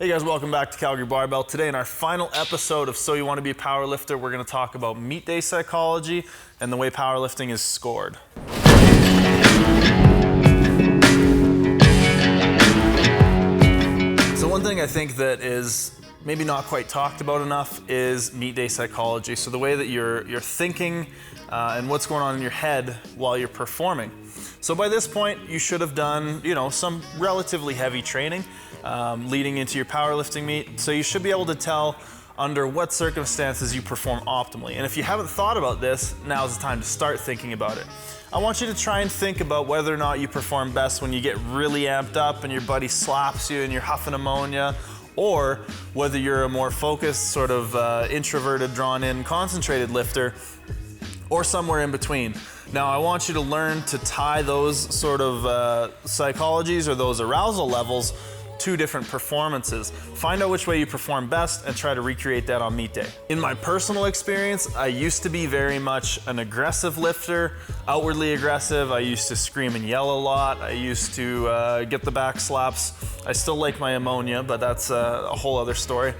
Hey guys, welcome back to Calgary Barbell. Today in our final episode of So You Want to Be a Powerlifter, we're going to talk about meet day psychology and the way powerlifting is scored. So one thing I think that is maybe not quite talked about enough is meet day psychology. So the way that you're thinking and what's going on in your head while you're performing. So by this point, you should have done, some relatively heavy training leading into your powerlifting meet. So you should be able to tell under what circumstances you perform optimally. And if you haven't thought about this, now's the time to start thinking about it. I want you to try and think about whether or not you perform best when you get really amped up and your buddy slaps you and you're huffing ammonia, or whether you're a more focused, sort of introverted, drawn in, concentrated lifter, or somewhere in between. Now, I want you to learn to tie those sort of psychologies or those arousal levels to different performances. Find out which way you perform best and try to recreate that on meet day. In my personal experience, I used to be very much an aggressive lifter, outwardly aggressive. I used to scream and yell a lot. I used to get the back slaps. I still like my ammonia, but that's a whole other story.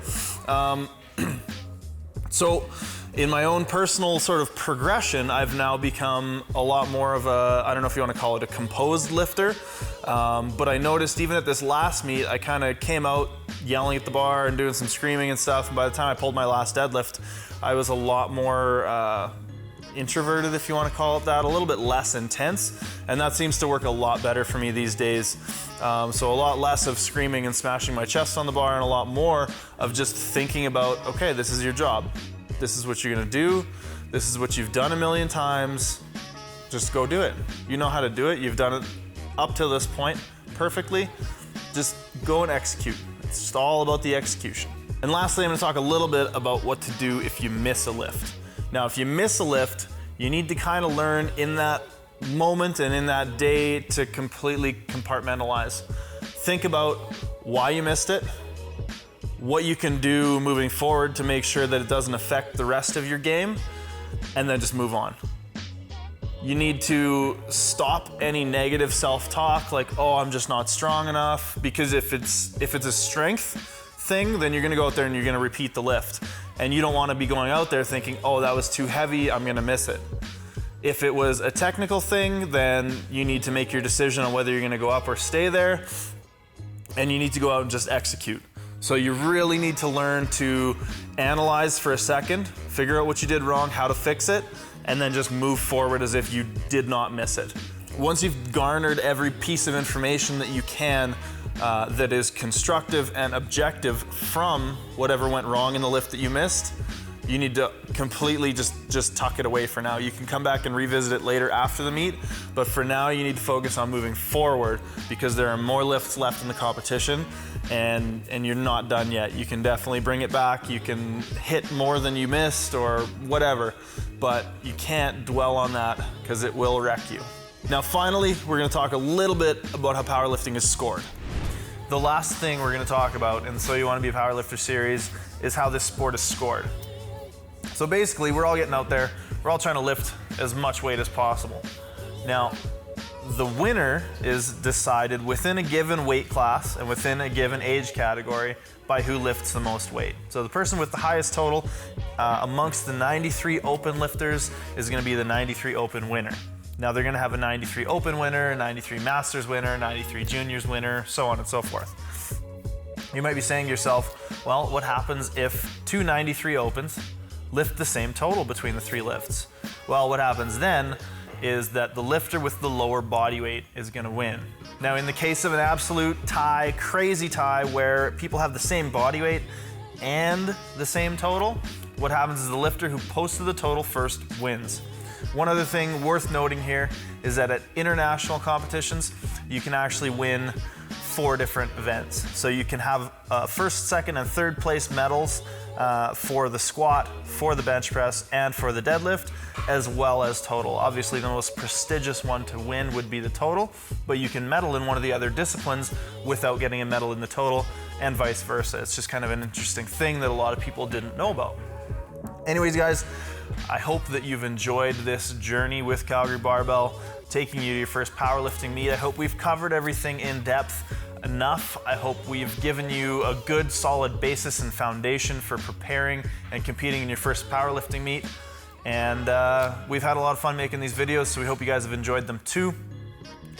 So in my own personal sort of progression, I've now become a lot more of a, I don't know if you want to call it a composed lifter, but I noticed even at this last meet, I kind of came out yelling at the bar and doing some screaming and stuff. And by the time I pulled my last deadlift, I was a lot more introverted, if you want to call it that, a little bit less intense. And that seems to work a lot better for me these days. So a lot less of screaming and smashing my chest on the bar and a lot more of just thinking about, okay, this is your job. This is what you're gonna do. This is what you've done a million times. Just go do it. You know how to do it. You've done it up to this point perfectly. Just go and execute. It's just all about the execution. And lastly, I'm gonna talk a little bit about what to do if you miss a lift. Now, if you miss a lift, you need to kind of learn in that moment and in that day to completely compartmentalize. Think about why you missed it, what you can do moving forward to make sure that it doesn't affect the rest of your game, and then just move on. You need to stop any negative self-talk like, oh, I'm just not strong enough, because if it's a strength thing, then you're gonna go out there and you're gonna repeat the lift. And you don't wanna be going out there thinking, oh, that was too heavy, I'm gonna miss it. If it was a technical thing, then you need to make your decision on whether you're gonna go up or stay there, and you need to go out and just execute. So you really need to learn to analyze for a second, figure out what you did wrong, how to fix it, and then just move forward as if you did not miss it. Once you've garnered every piece of information that you can that is constructive and objective from whatever went wrong in the lift that you missed, you need to completely just tuck it away for now. You can come back and revisit it later after the meet, but for now you need to focus on moving forward because there are more lifts left in the competition and you're not done yet. You can definitely bring it back. You can hit more than you missed or whatever, but you can't dwell on that because it will wreck you. Now finally, we're gonna talk a little bit about how powerlifting is scored. The last thing we're gonna talk about in So You Want to Be a Powerlifter series is how this sport is scored. So basically, we're all getting out there, we're all trying to lift as much weight as possible. Now, the winner is decided within a given weight class and within a given age category by who lifts the most weight. So the person with the highest total amongst the 93 open lifters is gonna be the 93 open winner. Now they're gonna have a 93 open winner, a 93 masters winner, 93 juniors winner, so on and so forth. You might be saying to yourself, well, what happens if two 93 opens lift the same total between the three lifts? Well, what happens then is that the lifter with the lower body weight is gonna win. Now, in the case of an absolute tie, crazy tie, where people have the same body weight and the same total, what happens is the lifter who posted the total first wins. One other thing worth noting here is that at international competitions, you can actually win 4 different events. So you can have first, second, and third place medals for the squat, for the bench press, and for the deadlift, as well as total. Obviously, the most prestigious one to win would be the total, but you can medal in one of the other disciplines without getting a medal in the total, and vice versa. It's just kind of an interesting thing that a lot of people didn't know about. Anyways, guys, I hope that you've enjoyed this journey with Calgary Barbell, taking you to your first powerlifting meet. I hope we've covered everything in depth. enough. I hope we've given you a good solid basis and foundation for preparing and competing in your first powerlifting meet. And we've had a lot of fun making these videos, so we hope you guys have enjoyed them too.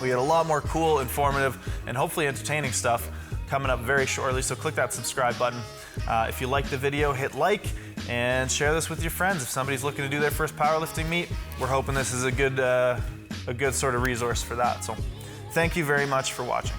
We got a lot more cool, informative, and hopefully entertaining stuff coming up very shortly, so click that subscribe button. If you like the video, hit like and share this with your friends. If somebody's looking to do their first powerlifting meet, we're hoping this is a good sort of resource for that. So thank you very much for watching.